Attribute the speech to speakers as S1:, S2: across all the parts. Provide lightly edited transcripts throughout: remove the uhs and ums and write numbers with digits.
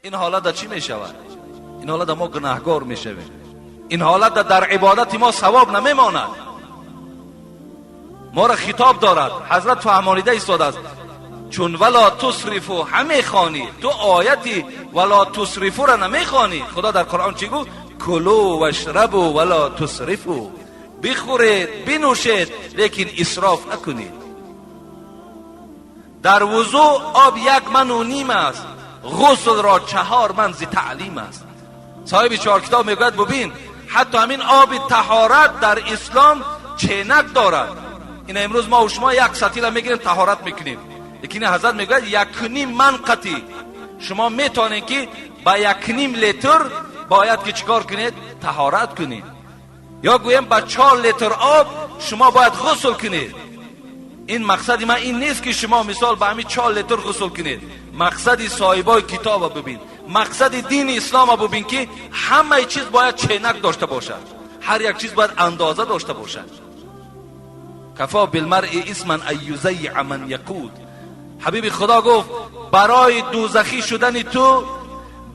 S1: این حالت چی می شود؟ این حالت ما گناهکار می شویم. این حالت در عبادت ما ثواب نمی ماند. ما را خطاب دارد، حضرت فهمانیده ایستاده است چون ولا تسرفو همه خوانی، تو آیتی ولا تسرفو را نمی خوانی. خدا در قرآن چی گفت؟ کلوا واشربوا ولا تسرفو، بخورید بنوشید لیکن اسراف نکنید. در وضو آب 1.5 من است، غسل را 4 من ز تعلیم است. صاحب 4 کتاب میگوید ببین حتی همین آب طهارت در اسلام چینک دارد. این امروز ما و شما 1 سطیل میگیریم طهارت میکنیم، لیکن حضرت میگوید 1.5 من قطی. شما میتونید که با 1.5 لیتر باید که چیکار کنید؟ طهارت کنید. یا گویم با 4 لیتر آب شما باید غسل کنید. این مقصد من این نیست که شما مثال با همین 4 لیتر غسل کنید. مقصد صاحبای کتاب ببین، مقصد دین اسلام ببین که همه چیز باید چینک داشته باشد، هر یک چیز باید اندازه داشته باشد. کفا بالمرء اسما ان یضیع من یقود. حبیب خدا گفت برای دوزخی شدن تو،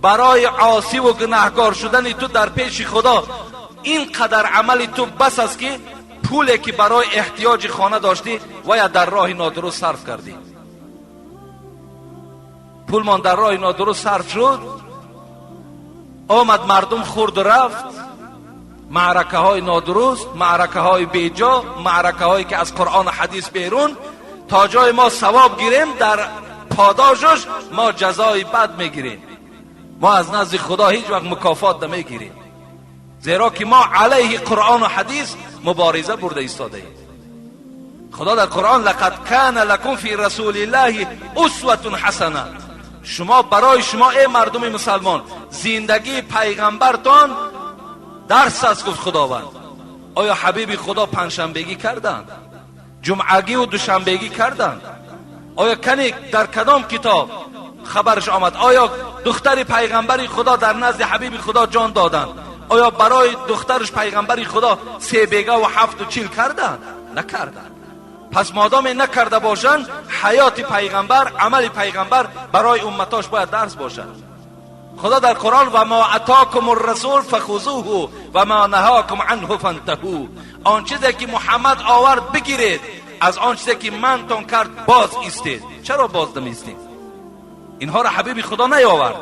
S1: برای عاصی و گناهکار شدن تو در پیش خدا اینقدر عمل تو بس است که پولی که برای احتیاج خانه داشتی و یا در راه نادرست صرف کردی. پول من در راه نادرست صرف شد، آمد مردم خورد و رفت، معرکه های نادرست، معرکه های بیجا، معرکه هایی که از قرآن و حدیث بیرون، تا جای ما ثواب گیریم در پاداشش ما جزای بد میگیریم. ما از نزد خدا هیچ وقت مکافات نمیگیریم، زیرا که ما علیه قرآن و حدیث مبارزه برده ایستاده ایم. خدا در قرآن لقد کان لکم فی رسول الله اسوة حسنه، شما برای شما ای مردم مسلمان زندگی پیغمبرتان درس است گفت خداوند. آیا حبیب خدا پنجشنبگی کردند؟ جمعگی و دوشنبگی کردند؟ آیا کنی در کدام کتاب خبرش آمد؟ آیا دختر پیغمبری خدا در نزد حبیب خدا جان دادند؟ آیا برای دخترش پیغمبری خدا 3 بیگه و 7 و 40 کردند؟ نکردند. پس مادام نکرده باشند، حیات پیغمبر، عمل پیغمبر برای امتاش باید درس باشد. خدا در قرآن و ما اتاکم الرسول فخذوه و ما نهاکم عنه فانتهوا، آن چیزی که محمد آورد بگیرید، از آن چیزی که من تون کرد باز ایستید. چرا باز نمیستید؟ اینها را حبیب خدا نیاورد،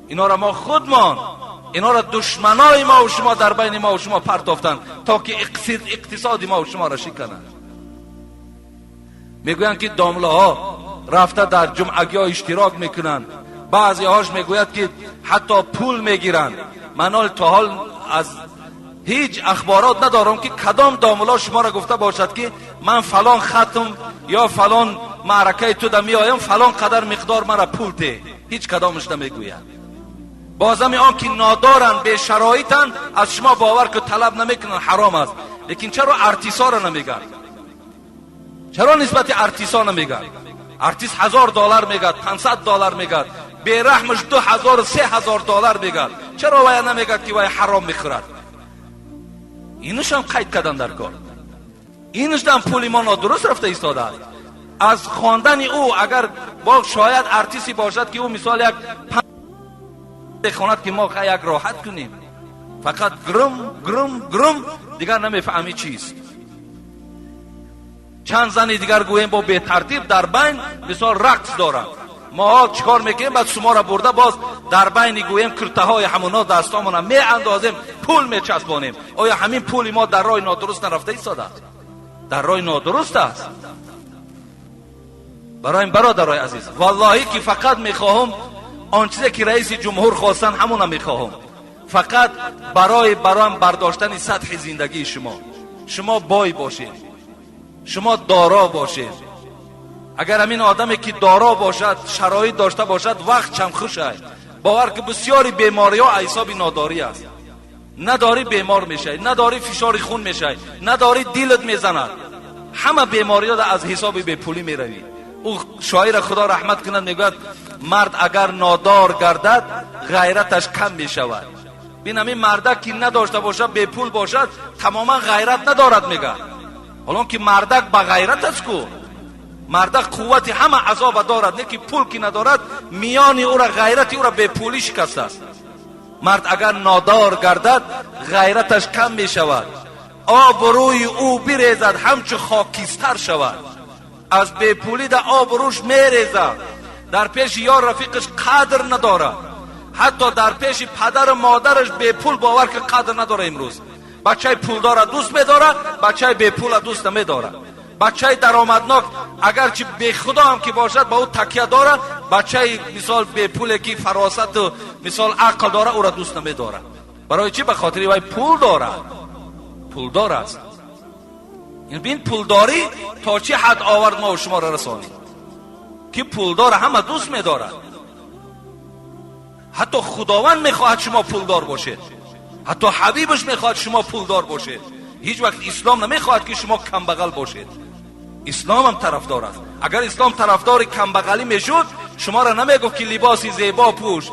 S1: اینها را ما خودمان، اینا را دشمنای ما و شما در بین ما و شما پرتافتند تا که اقتصاد ما و شما را شکنند. میگویند که دامله ها رفته در جمعگی ها اشتراک میکنند، بعضی هاش میگوید که حتی پول میگیرند. من تا حال از هیچ اخبارات ندارم که کدام داملا شما را گفته باشد که من فلان ختم یا فلان معرکه تو دا می آیم فلان قدر مقدار مرا پول ده. هیچ کدامش نمیگوید. بازم آن که نادارن به شرایطن از شما باور که طلب نمیکنن حرام است. لیکن چرا ارتیسا را نمیگن؟ چرا نسبت ارتیسا نمیگن؟ ارتیس $1000 میگد، $500 میگد، به رحمش $2000 $3000 میگد. چرا وای نمیگد که وای حرام میخورد؟ اینش هم قید کردن در کار. اینش هم پول ما نادرست رفته ایستاده است. از خواندن او اگر با شاید ارتیسی باشد که او مثال یک بخواند که ما یک راحت کنیم، فقط گرم گرم گرم دیگر نمیفهمی چیست. چند زن دیگر گویم با به ترتیب در بین مثال رقص دارن، ما چیکار میکنیم؟ بعد شما را برده باز در بین گویم کرته های همونا دستامون می اندازیم، پول میچسبانیم. آیا همین پول ما در راه نادرست نرفته ایستاده؟ در راه نادرست است. برای برادرای عزیز والله که فقط میخواهم آن چیزی که رئیس جمهور خواستن همون میخواهم، فقط برای برداشتن سطح زندگی شما بای باشید، شما دارا باشید. اگر همین آدمی که دارا باشد، شرایط داشته باشد، وقت چم خوش است. باور که بسیاری بیماری ها حساب ناداری است. نداری بیمار میشه، نداری فشار خون میشه، نداری دلت میزند. همه بیماری ها از حساب بی پولی میروی. او شاعر خدا رحمت کنند میگوید مرد اگر نادار گردد غیرتش کم میشود. ببین همین مردک که نداشته باشد، بی پول باشد، تماما غیرت ندارد میگه. حالا که مردک با غیرت است کو مرد قوت همه عذاب دارد، نه که پول که ندارد میان او را غیرت او را به پولی شکسته است. مرد اگر نادار گردد غیرتش کم می شود، آب روی او بریزد همچو خاکستر شود. از به پولی در آب روش می ریزد، در پیش یار رفیقش قدر ندارد، حتی در پیش پدر مادرش به پول باور که قدر نداره. امروز بچه پولدار دوست می‌داره، بچه به پول دوست نمی‌داره. بچه درآمدناک اگرچه به خدا هم که باشد با او تکیه داره، بچه مثال به پول که فراست و مثال عقل داره او را دوست نمی‌داره. برای چی؟ به خاطر وای پول داره، پولدار است. این پولداری تا چه حد آورد ما و شما را رسانید که پولدار همه دوست می‌داره. حتی خداوند میخواهد شما پولدار باشید، حتی حبیبش میخواهد شما پولدار باشید. هیچ وقت اسلام نمیخواهد که شما کم بغل باشید. اسلام هم طرفدار است. اگر اسلام طرفدار کم بغلی میشد شما را نمیگفت که لباس زیبا پوش،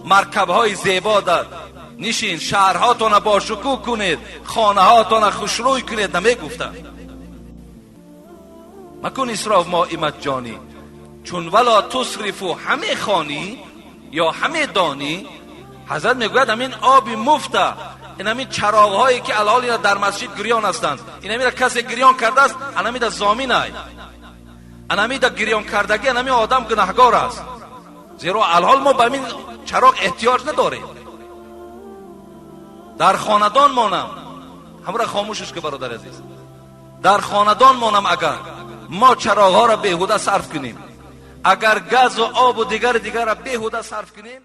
S1: مرکبهای زیبا داد، نشین شهرهاتون با شکوه کنید، خانه هاتون خوشروی کنید، نمیگفتند. مکن اسراف ما ایمت جانی، چون ولا تصرفو همه خانی یا همه دانی. حضرت میگوید همین آب مفته، این همین چراغ هایی که الحال اینا در مسجد گریان هستند، این همین کسی گریان کرده است، این همین در زامین های، این همین در گریان کردگی این همین آدم گناهگار است. زیرا الحال ما به همین چراغ احتیاج نداریم. در خاندان مانم، همراه خاموشش که برادر عزیز، در خاندان مانم اگر ما چراغ ها را بیهوده صرف کنیم، اگر گاز و آب و دیگر را بیهوده صرف کنیم،